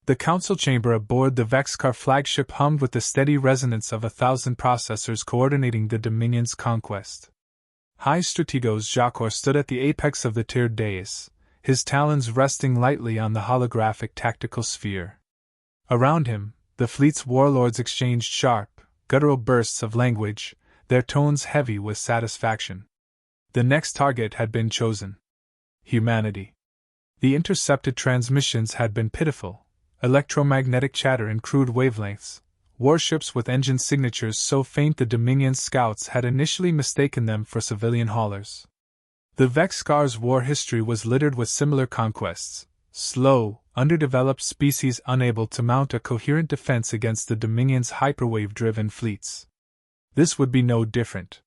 The council chamber aboard the Vexcar flagship hummed with the steady resonance of 1,000 processors coordinating the Dominion's conquest. High Strategos Jacor stood at the apex of the tiered dais, his talons resting lightly on the holographic tactical sphere. Around him, the fleet's warlords exchanged sharp, guttural bursts of language, their tones heavy with satisfaction. The next target had been chosen. Humanity. The intercepted transmissions had been pitiful. Electromagnetic chatter in crude wavelengths, warships with engine signatures so faint the Dominion scouts had initially mistaken them for civilian haulers. The Vexcar's war history was littered with similar conquests, slow, underdeveloped species unable to mount a coherent defense against the Dominion's hyperwave-driven fleets. This would be no different.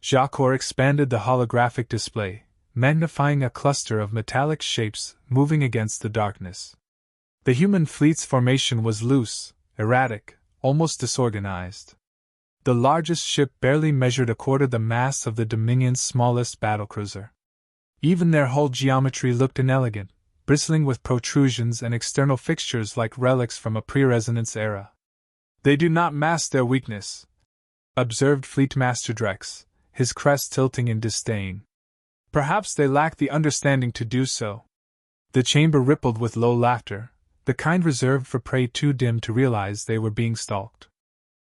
Jacor expanded the holographic display, magnifying a cluster of metallic shapes moving against the darkness. The human fleet's formation was loose, erratic, almost disorganized. The largest ship barely measured a quarter the mass of the Dominion's smallest battlecruiser. Even their hull geometry looked inelegant, bristling with protrusions and external fixtures like relics from a pre-resonance era. "They do not mask their weakness," observed Fleet Master Drex, his crest tilting in disdain. "Perhaps they lack the understanding to do so." The chamber rippled with low laughter, the kind reserved for prey too dim to realize they were being stalked.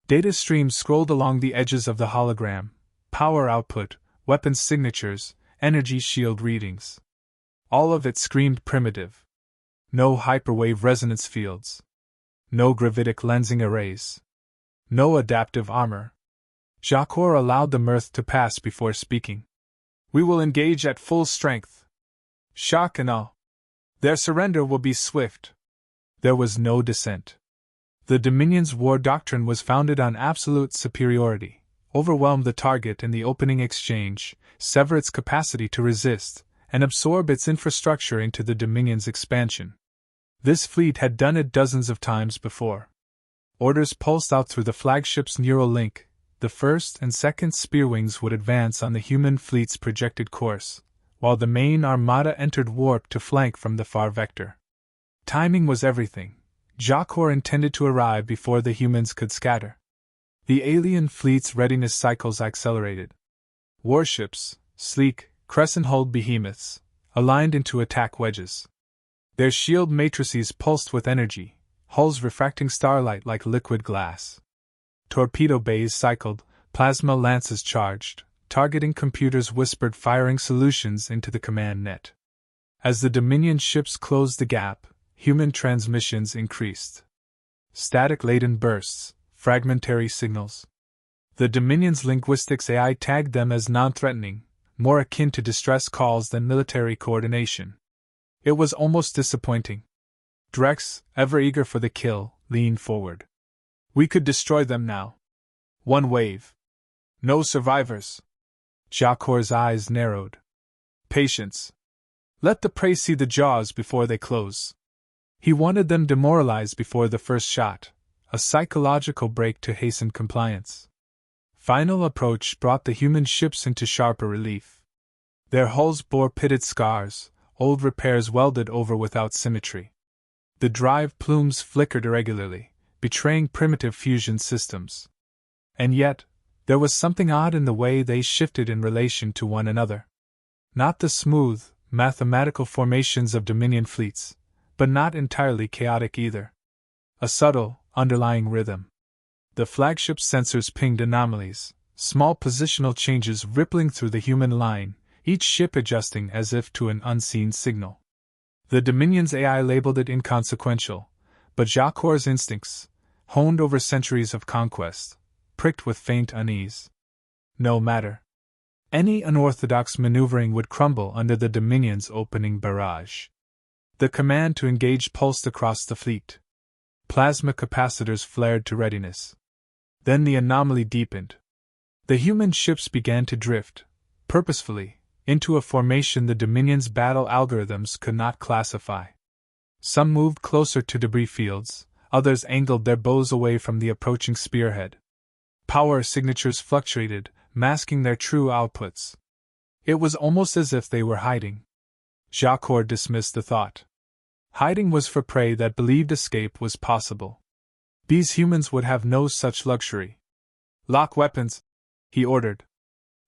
Data streams scrolled along the edges of the hologram: power output, weapons signatures, energy shield readings. All of it screamed primitive. No hyperwave resonance fields. No gravitic lensing arrays. No adaptive armor. Jacor allowed the mirth to pass before speaking. "We will engage at full strength. Shock and awe. Their surrender will be swift." There was no dissent. The Dominion's war doctrine was founded on absolute superiority: overwhelm the target in the opening exchange, sever its capacity to resist, and absorb its infrastructure into the Dominion's expansion. This fleet had done it dozens of times before. Orders pulsed out through the flagship's neural link. The first and second spearwings would advance on the human fleet's projected course, while the main armada entered warp to flank from the far vector. Timing was everything. Jacor intended to arrive before the humans could scatter. The alien fleet's readiness cycles accelerated. Warships, sleek, crescent-hulled behemoths, aligned into attack wedges. Their shield matrices pulsed with energy, hulls refracting starlight like liquid glass. Torpedo bays cycled, plasma lances charged, targeting computers whispered firing solutions into the command net. As the Dominion ships closed the gap, human transmissions increased. Static-laden bursts, fragmentary signals. The Dominion's linguistics AI tagged them as non-threatening, more akin to distress calls than military coordination. It was almost disappointing. Drex, ever eager for the kill, leaned forward. "We could destroy them now. One wave. No survivors." Jacor's eyes narrowed. "Patience. Let the prey see the jaws before they close." He wanted them demoralized before the first shot, a psychological break to hasten compliance. Final approach brought the human ships into sharper relief. Their hulls bore pitted scars, old repairs welded over without symmetry. The drive plumes flickered irregularly, betraying primitive fusion systems. And yet, there was something odd in the way they shifted in relation to one another. Not the smooth, mathematical formations of Dominion fleets, but not entirely chaotic either. A subtle, underlying rhythm. The flagship's sensors pinged anomalies, small positional changes rippling through the human line, each ship adjusting as if to an unseen signal. The Dominion's AI labeled it inconsequential, but Jacor's instincts, honed over centuries of conquest, pricked with faint unease. No matter. Any unorthodox maneuvering would crumble under the Dominion's opening barrage. The command to engage pulsed across the fleet. Plasma capacitors flared to readiness. Then the anomaly deepened. The human ships began to drift, purposefully, into a formation the Dominion's battle algorithms could not classify. Some moved closer to debris fields, others angled their bows away from the approaching spearhead. Power signatures fluctuated, masking their true outputs. It was almost as if they were hiding. Jacor dismissed the thought. Hiding was for prey that believed escape was possible. These humans would have no such luxury. "Lock weapons," he ordered.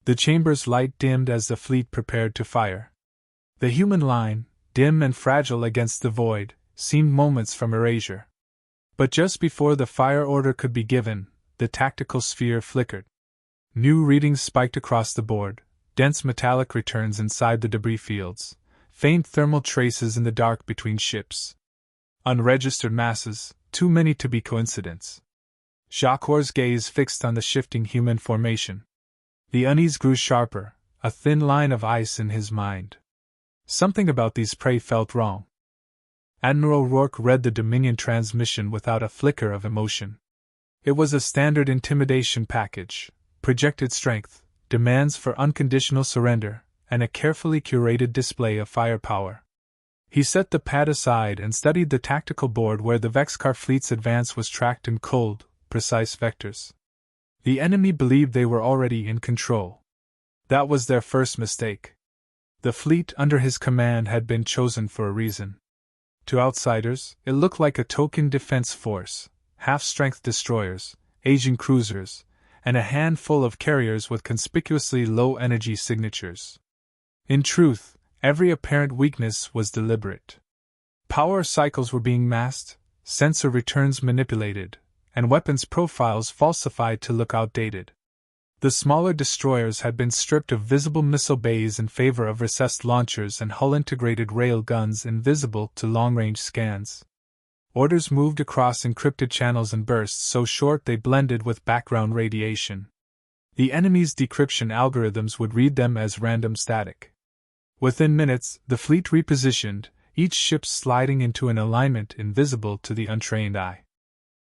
The chamber's light dimmed as the fleet prepared to fire. The human line, dim and fragile against the void, seemed moments from erasure. But just before the fire order could be given, the tactical sphere flickered. New readings spiked across the board, dense metallic returns inside the debris fields, faint thermal traces in the dark between ships. Unregistered masses, too many to be coincidence. Jacquard's gaze fixed on the shifting human formation. The unease grew sharper, a thin line of ice in his mind. Something about these prey felt wrong. Admiral Rourke read the Dominion transmission without a flicker of emotion. It was a standard intimidation package: projected strength, demands for unconditional surrender, and a carefully curated display of firepower. He set the pad aside and studied the tactical board where the Vexcar fleet's advance was tracked in cold, precise vectors. The enemy believed they were already in control. That was their first mistake. The fleet under his command had been chosen for a reason. To outsiders, it looked like a token defense force: half-strength destroyers, aging cruisers, and a handful of carriers with conspicuously low energy signatures. In truth, every apparent weakness was deliberate. Power cycles were being masked, sensor returns manipulated, and weapons profiles falsified to look outdated. The smaller destroyers had been stripped of visible missile bays in favor of recessed launchers and hull-integrated rail guns invisible to long-range scans. Orders moved across encrypted channels in bursts so short they blended with background radiation. The enemy's decryption algorithms would read them as random static. Within minutes, the fleet repositioned, each ship sliding into an alignment invisible to the untrained eye.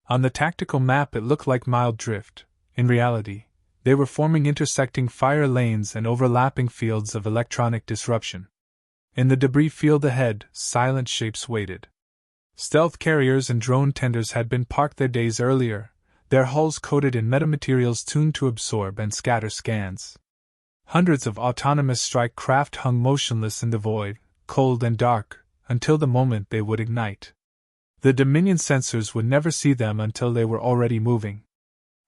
On the tactical map it looked like mild drift. In reality, they were forming intersecting fire lanes and overlapping fields of electronic disruption. In the debris field ahead, silent shapes waited. Stealth carriers and drone tenders had been parked there days earlier, their hulls coated in metamaterials tuned to absorb and scatter scans. Hundreds of autonomous strike craft hung motionless in the void, cold and dark, until the moment they would ignite. The Dominion sensors would never see them until they were already moving.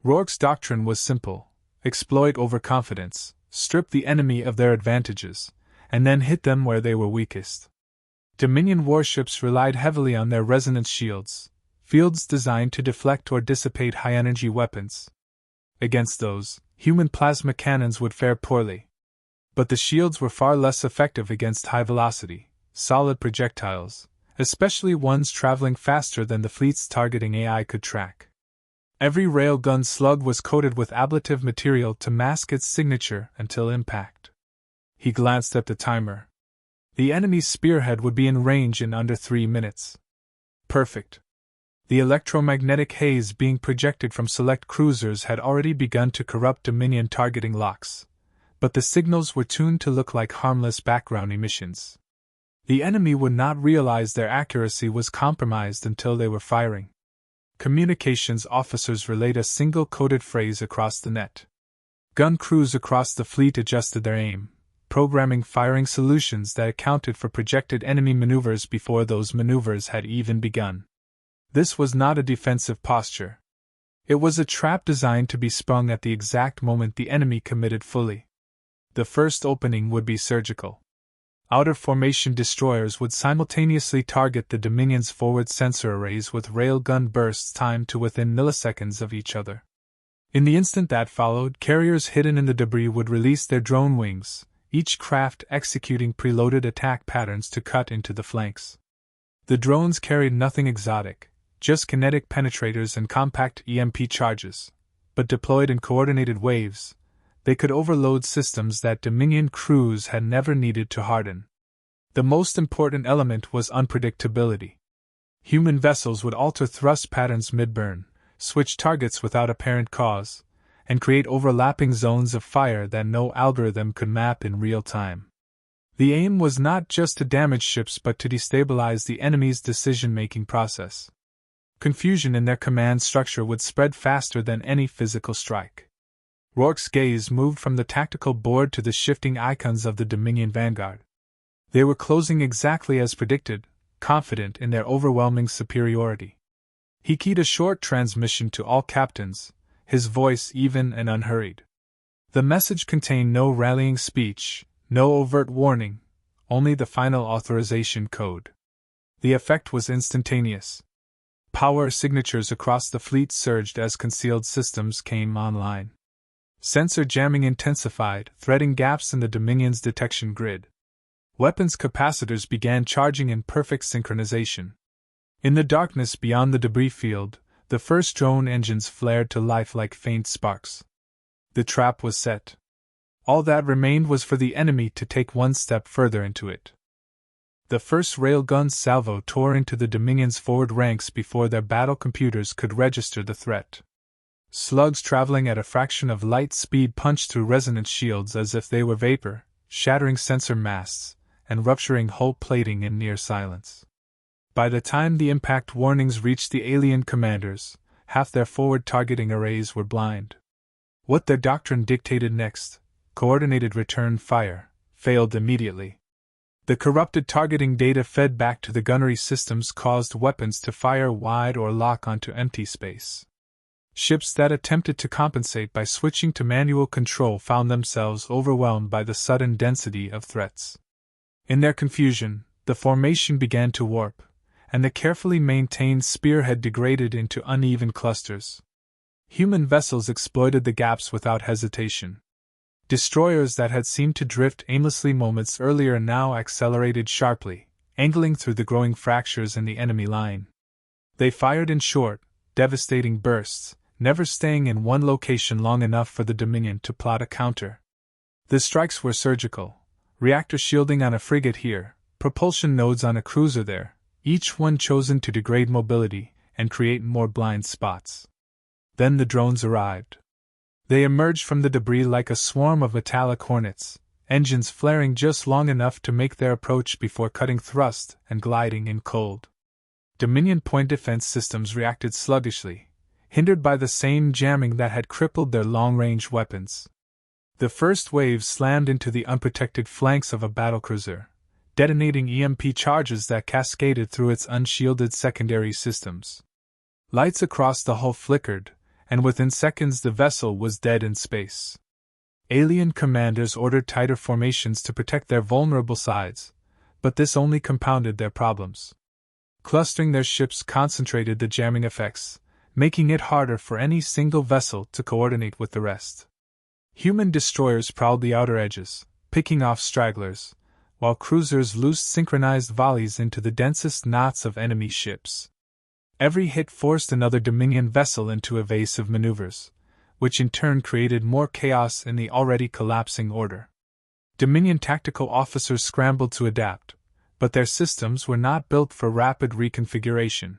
Rourke's doctrine was simple: exploit overconfidence, strip the enemy of their advantages, and then hit them where they were weakest. Dominion warships relied heavily on their resonance shields, fields designed to deflect or dissipate high-energy weapons. Against those, human plasma cannons would fare poorly. But the shields were far less effective against high-velocity, solid projectiles, especially ones traveling faster than the fleet's targeting AI could track. Every railgun slug was coated with ablative material to mask its signature until impact. He glanced at the timer. The enemy's spearhead would be in range in under 3 minutes. Perfect. The electromagnetic haze being projected from select cruisers had already begun to corrupt Dominion targeting locks, but the signals were tuned to look like harmless background emissions. The enemy would not realize their accuracy was compromised until they were firing. Communications officers relayed a single coded phrase across the net. Gun crews across the fleet adjusted their aim, programming firing solutions that accounted for projected enemy maneuvers before those maneuvers had even begun. This was not a defensive posture. It was a trap designed to be sprung at the exact moment the enemy committed fully. The first opening would be surgical. Out-of-formation destroyers would simultaneously target the Dominion's forward sensor arrays with railgun bursts timed to within milliseconds of each other. In the instant that followed, carriers hidden in the debris would release their drone wings, each craft executing preloaded attack patterns to cut into the flanks. The drones carried nothing exotic, just kinetic penetrators and compact EMP charges, but deployed in coordinated waves, they could overload systems that Dominion crews had never needed to harden. The most important element was unpredictability. Human vessels would alter thrust patterns mid-burn, switch targets without apparent cause, and create overlapping zones of fire that no algorithm could map in real time. The aim was not just to damage ships but to destabilize the enemy's decision-making process. Confusion in their command structure would spread faster than any physical strike. Rourke's gaze moved from the tactical board to the shifting icons of the Dominion vanguard. They were closing exactly as predicted, confident in their overwhelming superiority. He keyed a short transmission to all captains, his voice even and unhurried. The message contained no rallying speech, no overt warning, only the final authorization code. The effect was instantaneous. Power signatures across the fleet surged as concealed systems came online. Sensor jamming intensified, threading gaps in the Dominion's detection grid. Weapons capacitors began charging in perfect synchronization. In the darkness beyond the debris field, the first drone engines flared to life like faint sparks. The trap was set. All that remained was for the enemy to take one step further into it. The first railgun salvo tore into the Dominion's forward ranks before their battle computers could register the threat. Slugs traveling at a fraction of light speed punched through resonance shields as if they were vapor, shattering sensor masts, and rupturing hull plating in near silence. By the time the impact warnings reached the alien commanders, half their forward targeting arrays were blind. What their doctrine dictated next, coordinated return fire, failed immediately. The corrupted targeting data fed back to the gunnery systems caused weapons to fire wide or lock onto empty space. Ships that attempted to compensate by switching to manual control found themselves overwhelmed by the sudden density of threats. In their confusion, the formation began to warp, and the carefully maintained spearhead degraded into uneven clusters. Human vessels exploited the gaps without hesitation. Destroyers that had seemed to drift aimlessly moments earlier now accelerated sharply, angling through the growing fractures in the enemy line. They fired in short, devastating bursts, never staying in one location long enough for the Dominion to plot a counter. The strikes were surgical, reactor shielding on a frigate here, propulsion nodes on a cruiser there, each one chosen to degrade mobility and create more blind spots. Then the drones arrived. They emerged from the debris like a swarm of metallic hornets, engines flaring just long enough to make their approach before cutting thrust and gliding in cold. Dominion point defense systems reacted sluggishly, hindered by the same jamming that had crippled their long-range weapons. The first wave slammed into the unprotected flanks of a battlecruiser, detonating EMP charges that cascaded through its unshielded secondary systems. Lights across the hull flickered, and within seconds the vessel was dead in space. Alien commanders ordered tighter formations to protect their vulnerable sides, but this only compounded their problems. Clustering their ships concentrated the jamming effects, making it harder for any single vessel to coordinate with the rest. Human destroyers prowled the outer edges, picking off stragglers, while cruisers loosed synchronized volleys into the densest knots of enemy ships. Every hit forced another Dominion vessel into evasive maneuvers, which in turn created more chaos in the already collapsing order. Dominion tactical officers scrambled to adapt, but their systems were not built for rapid reconfiguration.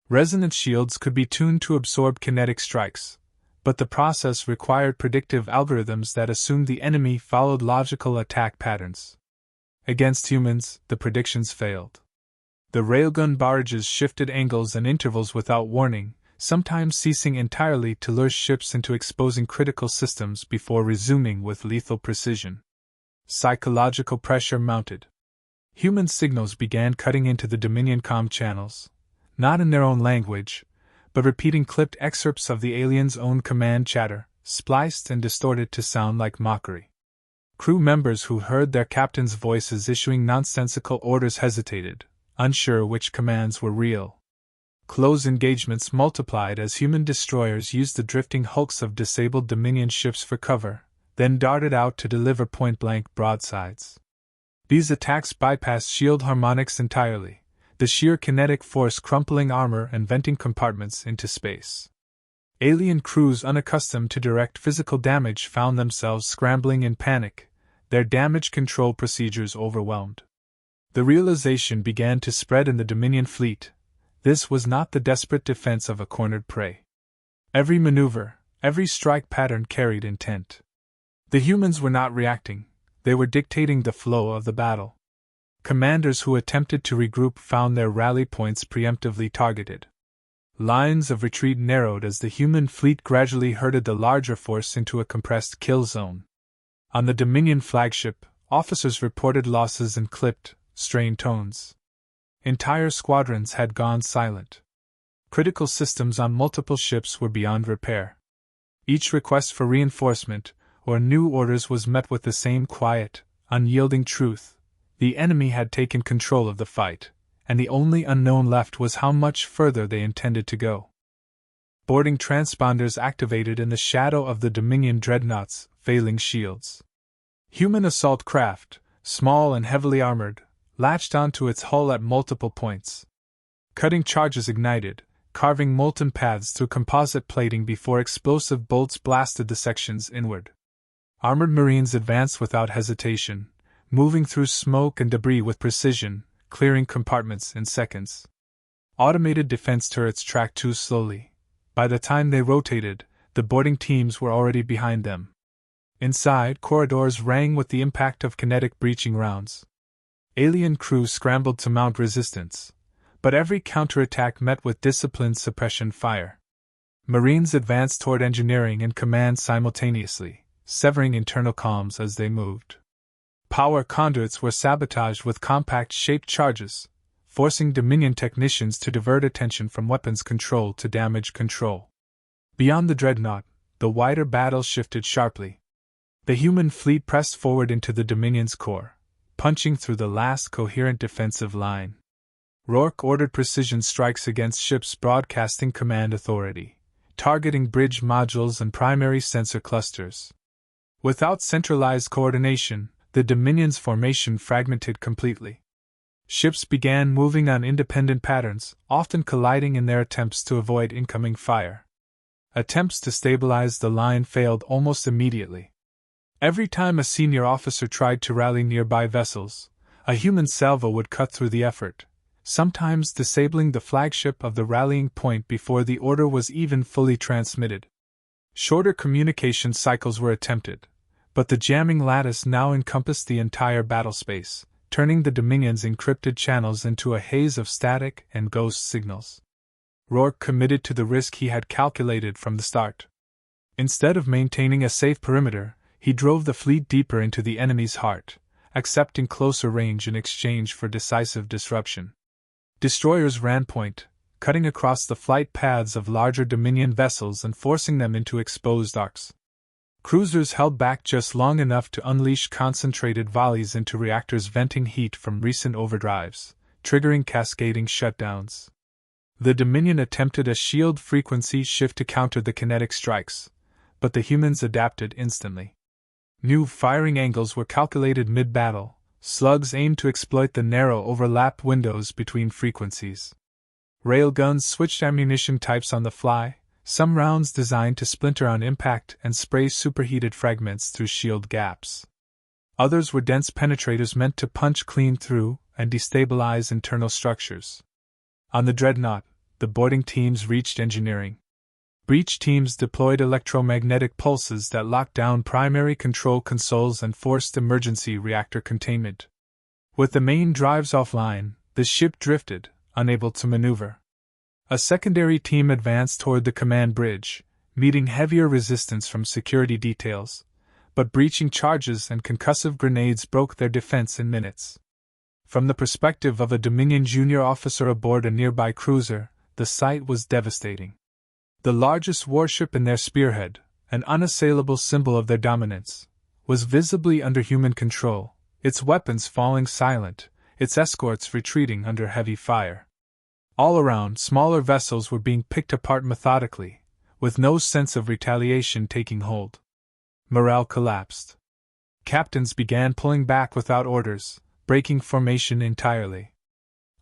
Resonance shields could be tuned to absorb kinetic strikes, but the process required predictive algorithms that assumed the enemy followed logical attack patterns. Against humans, the predictions failed. The railgun barrages shifted angles and intervals without warning, sometimes ceasing entirely to lure ships into exposing critical systems before resuming with lethal precision. Psychological pressure mounted. Human signals began cutting into the Dominion comm channels, not in their own language, but repeating clipped excerpts of the aliens' own command chatter, spliced and distorted to sound like mockery. Crew members who heard their captains' voices issuing nonsensical orders hesitated, unsure which commands were real. Close engagements multiplied as human destroyers used the drifting hulks of disabled Dominion ships for cover, then darted out to deliver point-blank broadsides. These attacks bypassed shield harmonics entirely, the sheer kinetic force crumpling armor and venting compartments into space. Alien crews unaccustomed to direct physical damage found themselves scrambling in panic, their damage control procedures overwhelmed. The realization began to spread in the Dominion fleet: this was not the desperate defense of a cornered prey. Every maneuver, every strike pattern carried intent. The humans were not reacting, they were dictating the flow of the battle. Commanders who attempted to regroup found their rally points preemptively targeted. Lines of retreat narrowed as the human fleet gradually herded the larger force into a compressed kill zone. On the Dominion flagship, officers reported losses in clipped, strained tones. Entire squadrons had gone silent. Critical systems on multiple ships were beyond repair. Each request for reinforcement or new orders was met with the same quiet, unyielding truth: the enemy had taken control of the fight, and the only unknown left was how much further they intended to go. Boarding transponders activated in the shadow of the Dominion dreadnought's failing shields. Human assault craft, small and heavily armored, latched onto its hull at multiple points. Cutting charges ignited, carving molten paths through composite plating before explosive bolts blasted the sections inward. Armored Marines advanced without hesitation, moving through smoke and debris with precision, clearing compartments in seconds. Automated defense turrets tracked too slowly. By the time they rotated, the boarding teams were already behind them. Inside, corridors rang with the impact of kinetic breaching rounds. Alien crews scrambled to mount resistance, but every counterattack met with disciplined suppression fire. Marines advanced toward engineering and command simultaneously, severing internal comms as they moved. Power conduits were sabotaged with compact-shaped charges, forcing Dominion technicians to divert attention from weapons control to damage control. Beyond the dreadnought, the wider battle shifted sharply. The human fleet pressed forward into the Dominion's core, punching through the last coherent defensive line. Rourke ordered precision strikes against ships broadcasting command authority, targeting bridge modules and primary sensor clusters. Without centralized coordination, the Dominion's formation fragmented completely. Ships began moving on independent patterns, often colliding in their attempts to avoid incoming fire. Attempts to stabilize the line failed almost immediately. Every time a senior officer tried to rally nearby vessels, a human salvo would cut through the effort, sometimes disabling the flagship of the rallying point before the order was even fully transmitted. Shorter communication cycles were attempted, but the jamming lattice now encompassed the entire battlespace, turning the Dominion's encrypted channels into a haze of static and ghost signals. Rourke committed to the risk he had calculated from the start. Instead of maintaining a safe perimeter, he drove the fleet deeper into the enemy's heart, accepting closer range in exchange for decisive disruption. Destroyers ran point, cutting across the flight paths of larger Dominion vessels and forcing them into exposed arcs. Cruisers held back just long enough to unleash concentrated volleys into reactors venting heat from recent overdrives, triggering cascading shutdowns. The Dominion attempted a shield frequency shift to counter the kinetic strikes, but the humans adapted instantly. New firing angles were calculated mid-battle, slugs aimed to exploit the narrow overlap windows between frequencies. Railguns switched ammunition types on the fly, some rounds designed to splinter on impact and spray superheated fragments through shield gaps. Others were dense penetrators meant to punch clean through and destabilize internal structures. On the dreadnought, the boarding teams reached engineering. Breach teams deployed electromagnetic pulses that locked down primary control consoles and forced emergency reactor containment. With the main drives offline, the ship drifted, unable to maneuver. A secondary team advanced toward the command bridge, meeting heavier resistance from security details, but breaching charges and concussive grenades broke their defense in minutes. From the perspective of a Dominion junior officer aboard a nearby cruiser, the sight was devastating. The largest warship in their spearhead, an unassailable symbol of their dominance, was visibly under human control, its weapons falling silent, its escorts retreating under heavy fire. All around, smaller vessels were being picked apart methodically, with no sense of retaliation taking hold. Morale collapsed. Captains began pulling back without orders, breaking formation entirely.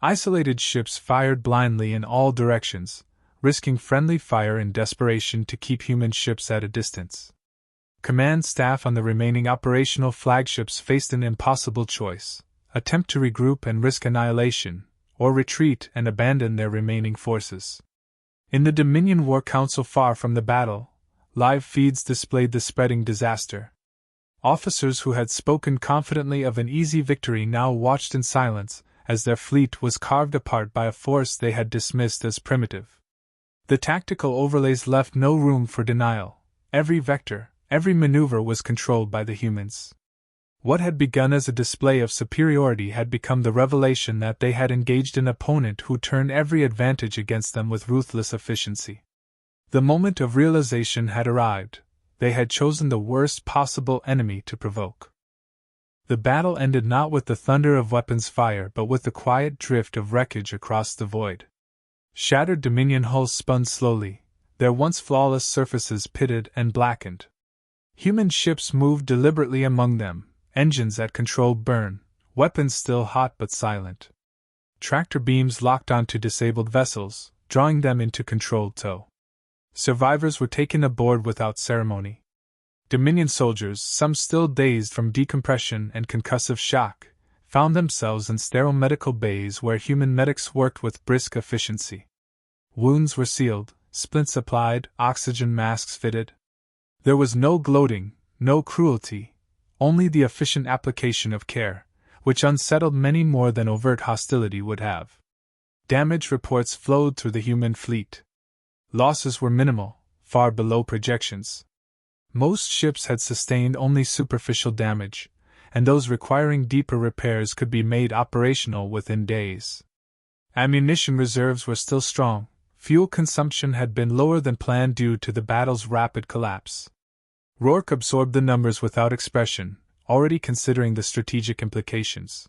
Isolated ships fired blindly in all directions, risking friendly fire in desperation to keep human ships at a distance. Command staff on the remaining operational flagships faced an impossible choice: attempt to regroup and risk annihilation, or retreat and abandon their remaining forces. In the Dominion War Council far from the battle, live feeds displayed the spreading disaster. Officers who had spoken confidently of an easy victory now watched in silence as their fleet was carved apart by a force they had dismissed as primitive. The tactical overlays left no room for denial. Every vector, every maneuver was controlled by the humans. What had begun as a display of superiority had become the revelation that they had engaged an opponent who turned every advantage against them with ruthless efficiency. The moment of realization had arrived. They had chosen the worst possible enemy to provoke. The battle ended not with the thunder of weapons fire but with the quiet drift of wreckage across the void. Shattered Dominion hulls spun slowly, their once flawless surfaces pitted and blackened. Human ships moved deliberately among them, engines at controlled burn, weapons still hot but silent. Tractor beams locked onto disabled vessels, drawing them into controlled tow. Survivors were taken aboard without ceremony. Dominion soldiers, some still dazed from decompression and concussive shock, found themselves in sterile medical bays where human medics worked with brisk efficiency. Wounds were sealed, splints applied, oxygen masks fitted. There was no gloating, no cruelty, only the efficient application of care, which unsettled many more than overt hostility would have. Damage reports flowed through the human fleet. Losses were minimal, far below projections. Most ships had sustained only superficial damage, and those requiring deeper repairs could be made operational within days. Ammunition reserves were still strong. Fuel consumption had been lower than planned due to the battle's rapid collapse. Rourke absorbed the numbers without expression, already considering the strategic implications.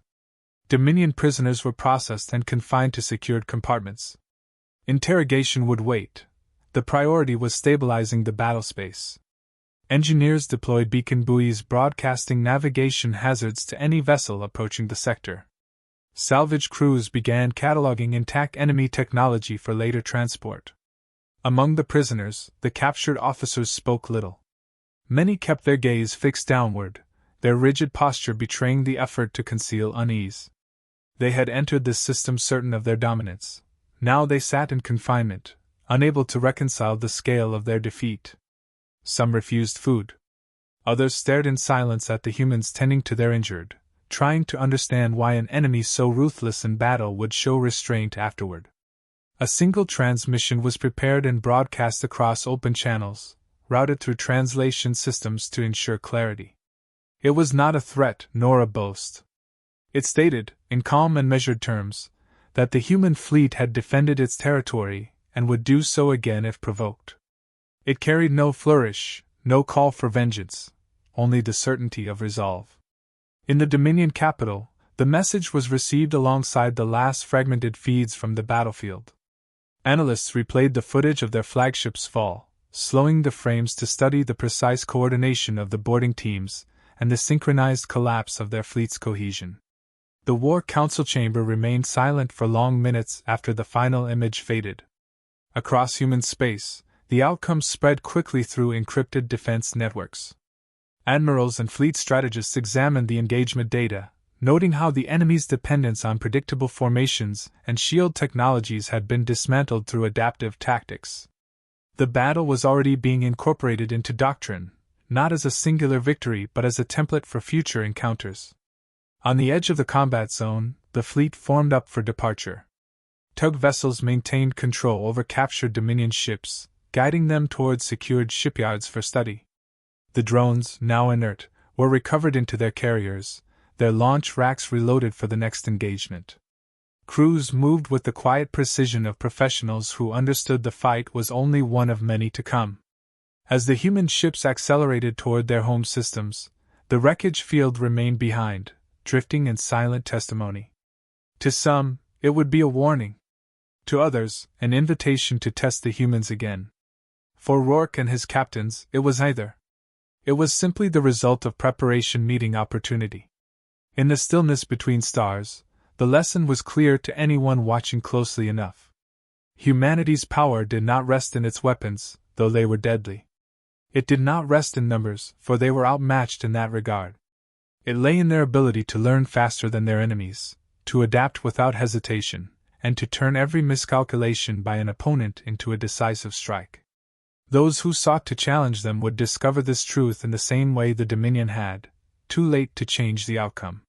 Dominion prisoners were processed and confined to secured compartments. Interrogation would wait. The priority was stabilizing the battlespace. Engineers deployed beacon buoys broadcasting navigation hazards to any vessel approaching the sector. Salvage crews began cataloging intact enemy technology for later transport. Among the prisoners, the captured officers spoke little. Many kept their gaze fixed downward, their rigid posture betraying the effort to conceal unease. They had entered this system certain of their dominance. Now they sat in confinement, unable to reconcile the scale of their defeat. Some refused food. Others stared in silence at the humans tending to their injured, trying to understand why an enemy so ruthless in battle would show restraint afterward. A single transmission was prepared and broadcast across open channels, routed through translation systems to ensure clarity. It was not a threat nor a boast. It stated, in calm and measured terms, that the human fleet had defended its territory and would do so again if provoked. It carried no flourish, no call for vengeance, only the certainty of resolve. In the Dominion capital, the message was received alongside the last fragmented feeds from the battlefield. Analysts replayed the footage of their flagship's fall, slowing the frames to study the precise coordination of the boarding teams and the synchronized collapse of their fleet's cohesion. The War Council chamber remained silent for long minutes after the final image faded. Across human space, the outcomes spread quickly through encrypted defense networks. Admirals and fleet strategists examined the engagement data, noting how the enemy's dependence on predictable formations and shield technologies had been dismantled through adaptive tactics. The battle was already being incorporated into doctrine, not as a singular victory but as a template for future encounters. On the edge of the combat zone, the fleet formed up for departure. Tug vessels maintained control over captured Dominion ships, guiding them towards secured shipyards for study. The drones, now inert, were recovered into their carriers, their launch racks reloaded for the next engagement. Crews moved with the quiet precision of professionals who understood the fight was only one of many to come. As the human ships accelerated toward their home systems, the wreckage field remained behind, drifting in silent testimony. To some, it would be a warning. To others, an invitation to test the humans again. For Rourke and his captains, it was neither. It was simply the result of preparation meeting opportunity. In the stillness between stars, the lesson was clear to anyone watching closely enough. Humanity's power did not rest in its weapons, though they were deadly. It did not rest in numbers, for they were outmatched in that regard. It lay in their ability to learn faster than their enemies, to adapt without hesitation, and to turn every miscalculation by an opponent into a decisive strike. Those who sought to challenge them would discover this truth in the same way the Dominion had, too late to change the outcome.